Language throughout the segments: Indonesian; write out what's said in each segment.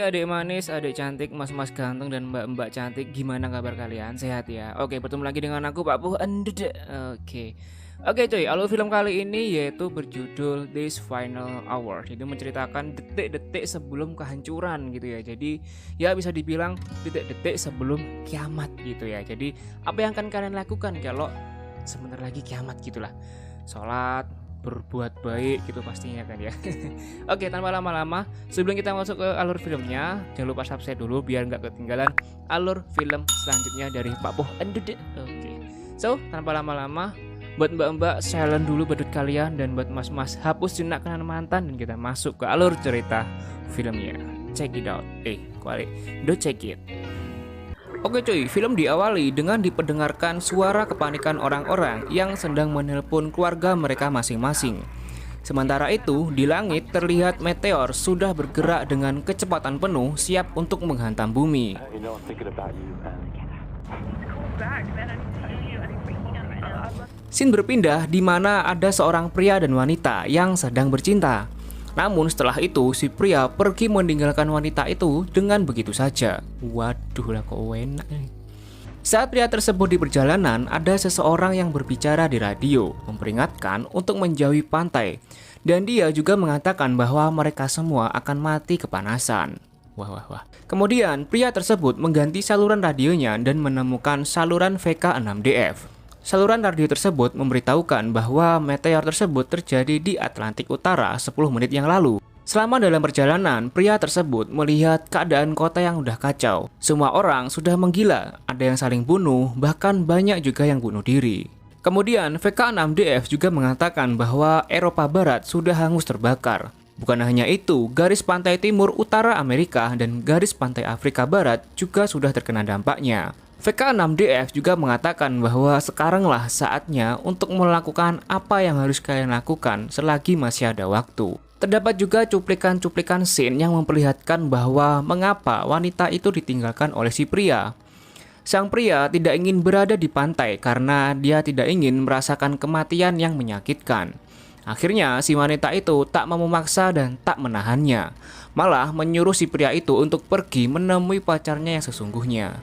adik manis, adik cantik, mas-mas ganteng, dan mbak-mbak cantik. Gimana kabar kalian? Sehat ya? Oke, bertemu lagi dengan aku Pak Puh Endede. Oke cuy, alur film kali ini yaitu berjudul This Final Hour. Jadi menceritakan detik-detik sebelum kehancuran gitu ya. Jadi ya bisa dibilang detik-detik sebelum kiamat gitu ya. Jadi apa yang akan kalian lakukan kalau sebentar lagi kiamat gitulah? Sholat, berbuat baik gitu pastinya kan ya. Oke, tanpa lama-lama, sebelum kita masuk ke alur filmnya, jangan lupa subscribe dulu biar nggak ketinggalan alur film selanjutnya dari Pak Puh Endede. Oke, so tanpa lama-lama, buat mbak-mbak silent dulu badut kalian, dan buat mas-mas hapus jenak kenangan mantan, dan kita masuk ke alur cerita filmnya. Check it out. Do check it. Oke cuy, film diawali dengan diperdengarkan suara kepanikan orang-orang yang sedang menelpon keluarga mereka masing-masing. Sementara itu, di langit terlihat meteor sudah bergerak dengan kecepatan penuh siap untuk menghantam bumi. Scene berpindah di mana ada seorang pria dan wanita yang sedang bercinta. Namun setelah itu si pria pergi meninggalkan wanita itu dengan begitu saja. Waduh lah kok enak nih. Saat pria tersebut di perjalanan, ada seseorang yang berbicara di radio memperingatkan untuk menjauhi pantai. Dan dia juga mengatakan bahwa mereka semua akan mati kepanasan. Wah. Kemudian pria tersebut mengganti saluran radionya dan menemukan saluran VK6DF. Saluran radio tersebut memberitahukan bahwa meteor tersebut terjadi di Atlantik Utara 10 menit yang lalu. Selama dalam perjalanan, pria tersebut melihat keadaan kota yang udah kacau. Semua orang sudah menggila, ada yang saling bunuh, bahkan banyak juga yang bunuh diri. Kemudian VK6DF juga mengatakan bahwa Eropa Barat sudah hangus terbakar. Bukan hanya itu, garis pantai timur utara Amerika dan garis pantai Afrika Barat juga sudah terkena dampaknya. VK6DF juga mengatakan bahwa sekaranglah saatnya untuk melakukan apa yang harus kalian lakukan selagi masih ada waktu. Terdapat juga cuplikan-cuplikan scene yang memperlihatkan bahwa mengapa wanita itu ditinggalkan oleh si pria. Sang pria tidak ingin berada di pantai karena dia tidak ingin merasakan kematian yang menyakitkan. Akhirnya si wanita itu tak mau memaksa dan tak menahannya, malah menyuruh si pria itu untuk pergi menemui pacarnya yang sesungguhnya.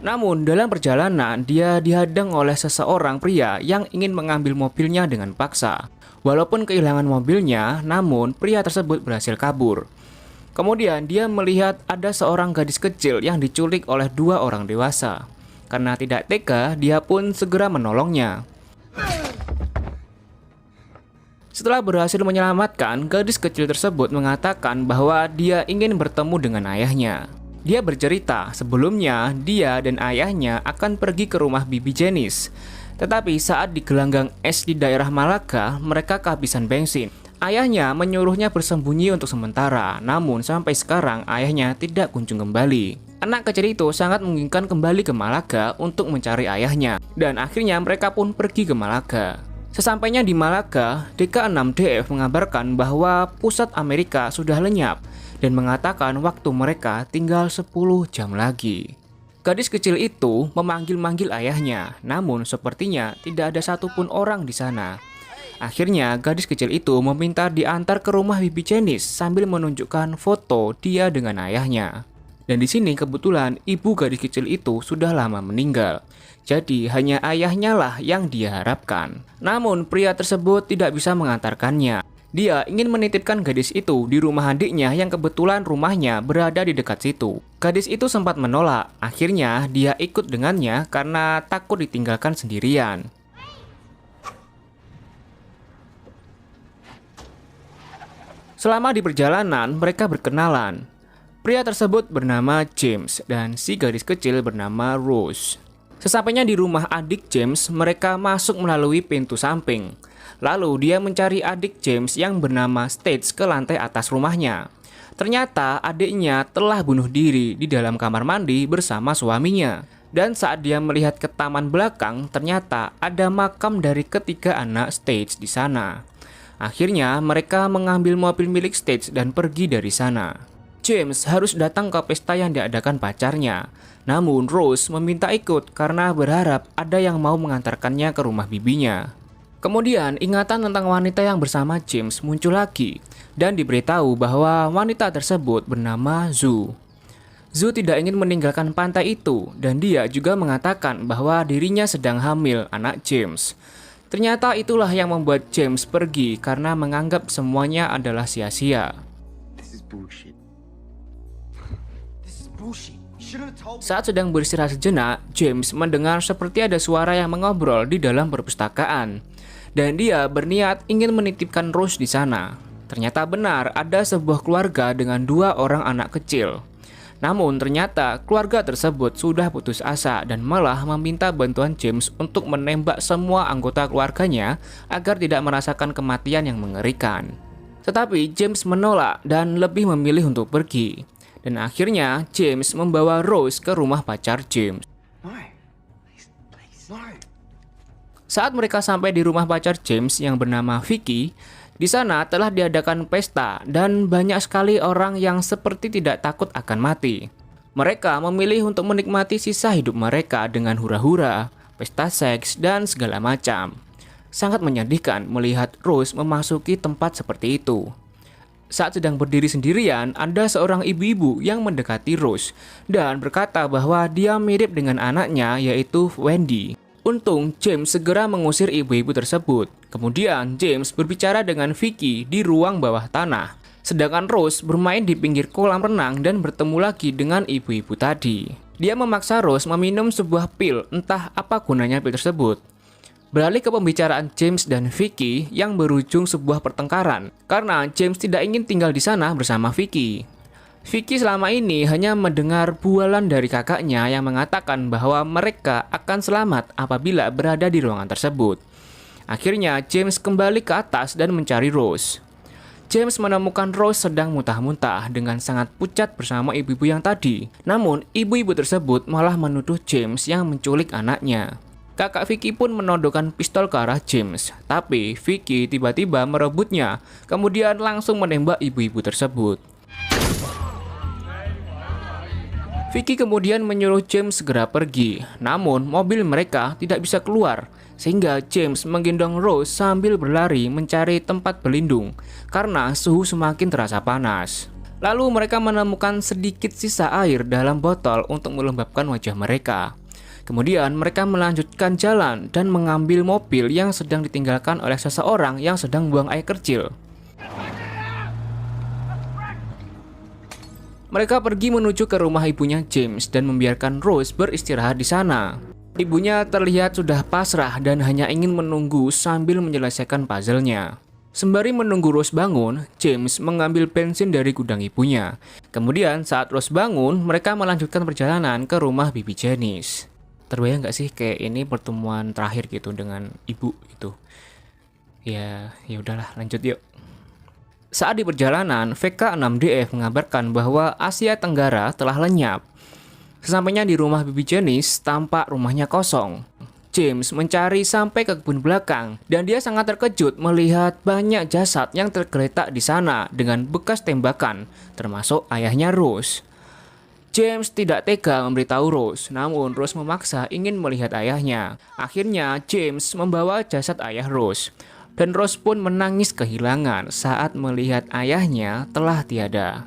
Namun dalam perjalanan dia dihadang oleh seseorang pria yang ingin mengambil mobilnya dengan paksa. Walaupun kehilangan mobilnya, namun pria tersebut berhasil kabur. Kemudian dia melihat ada seorang gadis kecil yang diculik oleh dua orang dewasa. Karena tidak tega, dia pun segera menolongnya. Setelah berhasil menyelamatkan, gadis kecil tersebut mengatakan bahwa dia ingin bertemu dengan ayahnya. Dia bercerita sebelumnya dia dan ayahnya akan pergi ke rumah Bibi Janice. Tetapi saat di gelanggang es di daerah Malaka, mereka kehabisan bensin. Ayahnya menyuruhnya bersembunyi untuk sementara, namun sampai sekarang ayahnya tidak kunjung kembali. Anak kecil itu sangat menginginkan kembali ke Malaka untuk mencari ayahnya, dan akhirnya mereka pun pergi ke Malaka. Sesampainya di Malaka, DK6DF mengabarkan bahwa pusat Amerika sudah lenyap dan mengatakan waktu mereka tinggal 10 jam lagi. Gadis kecil itu memanggil-manggil ayahnya, namun sepertinya tidak ada satupun orang di sana. Akhirnya gadis kecil itu meminta diantar ke rumah Bibi Janice sambil menunjukkan foto dia dengan ayahnya. Dan di sini kebetulan ibu gadis kecil itu sudah lama meninggal. Jadi hanya ayahnya lah yang dia harapkan. Namun pria tersebut tidak bisa mengantarkannya. Dia ingin menitipkan gadis itu di rumah adiknya yang kebetulan rumahnya berada di dekat situ. Gadis itu sempat menolak, akhirnya dia ikut dengannya karena takut ditinggalkan sendirian. Selama di perjalanan, mereka berkenalan. Pria tersebut bernama James dan si gadis kecil bernama Rose. Sesampainya di rumah adik James, mereka masuk melalui pintu samping. Lalu dia mencari adik James yang bernama States ke lantai atas rumahnya. Ternyata adiknya telah bunuh diri di dalam kamar mandi bersama suaminya. Dan saat dia melihat ke taman belakang, ternyata ada makam dari ketiga anak States di sana. Akhirnya mereka mengambil mobil milik States dan pergi dari sana. James harus datang ke pesta yang diadakan pacarnya. Namun Rose meminta ikut karena berharap ada yang mau mengantarkannya ke rumah bibinya. Kemudian ingatan tentang wanita yang bersama James muncul lagi dan diberitahu bahwa wanita tersebut bernama Zhu. Zhu tidak ingin meninggalkan pantai itu dan dia juga mengatakan bahwa dirinya sedang hamil anak James. Ternyata itulah yang membuat James pergi karena menganggap semuanya adalah sia-sia. Saat sedang beristirahat sejenak, James mendengar seperti ada suara yang mengobrol di dalam perpustakaan. Dan dia berniat ingin menitipkan Rose di sana. Ternyata benar ada sebuah keluarga dengan 2 orang anak kecil. Namun ternyata keluarga tersebut sudah putus asa dan malah meminta bantuan James untuk menembak semua anggota keluarganya agar tidak merasakan kematian yang mengerikan. Tetapi James menolak dan lebih memilih untuk pergi. Dan akhirnya James membawa Rose ke rumah pacar James. Saat mereka sampai di rumah pacar James yang bernama Vicky, di sana telah diadakan pesta dan banyak sekali orang yang seperti tidak takut akan mati. Mereka memilih untuk menikmati sisa hidup mereka dengan hura-hura, pesta seks, dan segala macam. Sangat menyedihkan melihat Rose memasuki tempat seperti itu. Saat sedang berdiri sendirian, ada seorang ibu-ibu yang mendekati Rose dan berkata bahwa dia mirip dengan anaknya, yaitu Wendy. Untung James segera mengusir ibu-ibu tersebut. Kemudian James berbicara dengan Vicky di ruang bawah tanah. Sedangkan Rose bermain di pinggir kolam renang dan bertemu lagi dengan ibu-ibu tadi. Dia memaksa Rose meminum sebuah pil, entah apa gunanya pil tersebut. Beralih ke pembicaraan James dan Vicky yang berujung sebuah pertengkaran karena James tidak ingin tinggal di sana bersama Vicky. Vicky selama ini hanya mendengar bualan dari kakaknya yang mengatakan bahwa mereka akan selamat apabila berada di ruangan tersebut. Akhirnya James kembali ke atas dan mencari Rose. James menemukan Rose sedang muntah-muntah dengan sangat pucat bersama ibu-ibu yang tadi. Namun ibu-ibu tersebut malah menuduh James yang menculik anaknya. Kakak Vicky pun menodongkan pistol ke arah James, tapi Vicky tiba-tiba merebutnya, kemudian langsung menembak ibu-ibu tersebut. Vicky kemudian menyuruh James segera pergi, namun mobil mereka tidak bisa keluar, sehingga James menggendong Rose sambil berlari mencari tempat berlindung, karena suhu semakin terasa panas. Lalu mereka menemukan sedikit sisa air dalam botol untuk melembabkan wajah mereka. Kemudian mereka melanjutkan jalan dan mengambil mobil yang sedang ditinggalkan oleh seseorang yang sedang buang air kecil. Mereka pergi menuju ke rumah ibunya James dan membiarkan Rose beristirahat di sana. Ibunya terlihat sudah pasrah dan hanya ingin menunggu sambil menyelesaikan puzzle-nya. Sembari menunggu Rose bangun, James mengambil bensin dari gudang ibunya. Kemudian saat Rose bangun, mereka melanjutkan perjalanan ke rumah Bibi Janice. Terbayang nggak sih kayak ini pertemuan terakhir gitu dengan ibu gitu? Ya udahlah, lanjut yuk. Saat di perjalanan, VK6DF mengabarkan bahwa Asia Tenggara telah lenyap. Sesampainya di rumah Bibi Janice, tampak rumahnya kosong. James mencari sampai ke kebun belakang, dan dia sangat terkejut melihat banyak jasad yang tergeletak di sana dengan bekas tembakan, termasuk ayahnya Rose. James tidak tega memberitahu Rose, namun Rose memaksa ingin melihat ayahnya. Akhirnya, James membawa jasad ayah Rose. Dan Rose pun menangis kehilangan saat melihat ayahnya telah tiada.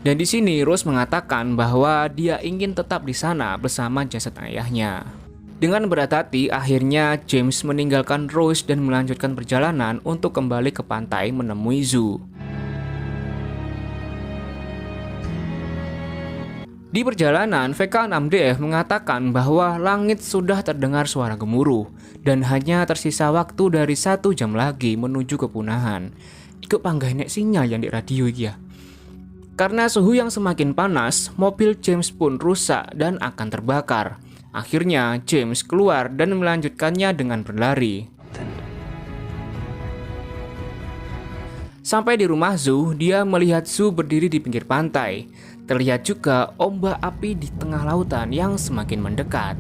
Dan di sini Rose mengatakan bahwa dia ingin tetap di sana bersama jasad ayahnya. Dengan berat hati, akhirnya James meninggalkan Rose dan melanjutkan perjalanan untuk kembali ke pantai menemui Zhu. Di perjalanan, VK6DF mengatakan bahwa langit sudah terdengar suara gemuruh dan hanya tersisa waktu dari 1 jam lagi menuju kepunahan. Ikut panggahnya sinyal yang di radio ya. Karena suhu yang semakin panas, mobil James pun rusak dan akan terbakar. Akhirnya James keluar dan melanjutkannya dengan berlari. Sampai di rumah Zhu, dia melihat Zhu berdiri di pinggir pantai. Terlihat juga ombak api di tengah lautan yang semakin mendekat.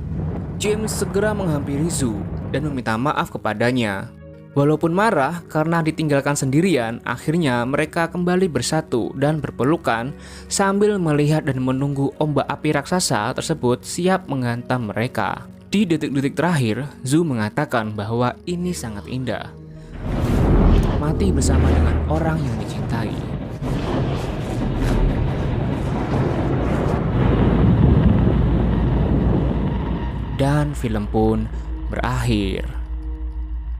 James segera menghampiri Zhu dan meminta maaf kepadanya. Walaupun marah karena ditinggalkan sendirian, akhirnya mereka kembali bersatu dan berpelukan sambil melihat dan menunggu ombak api raksasa tersebut siap menghantam mereka. Di detik-detik terakhir, Zhu mengatakan bahwa ini sangat indah. Mati bersama dengan orang yang dicintai. Dan film pun berakhir.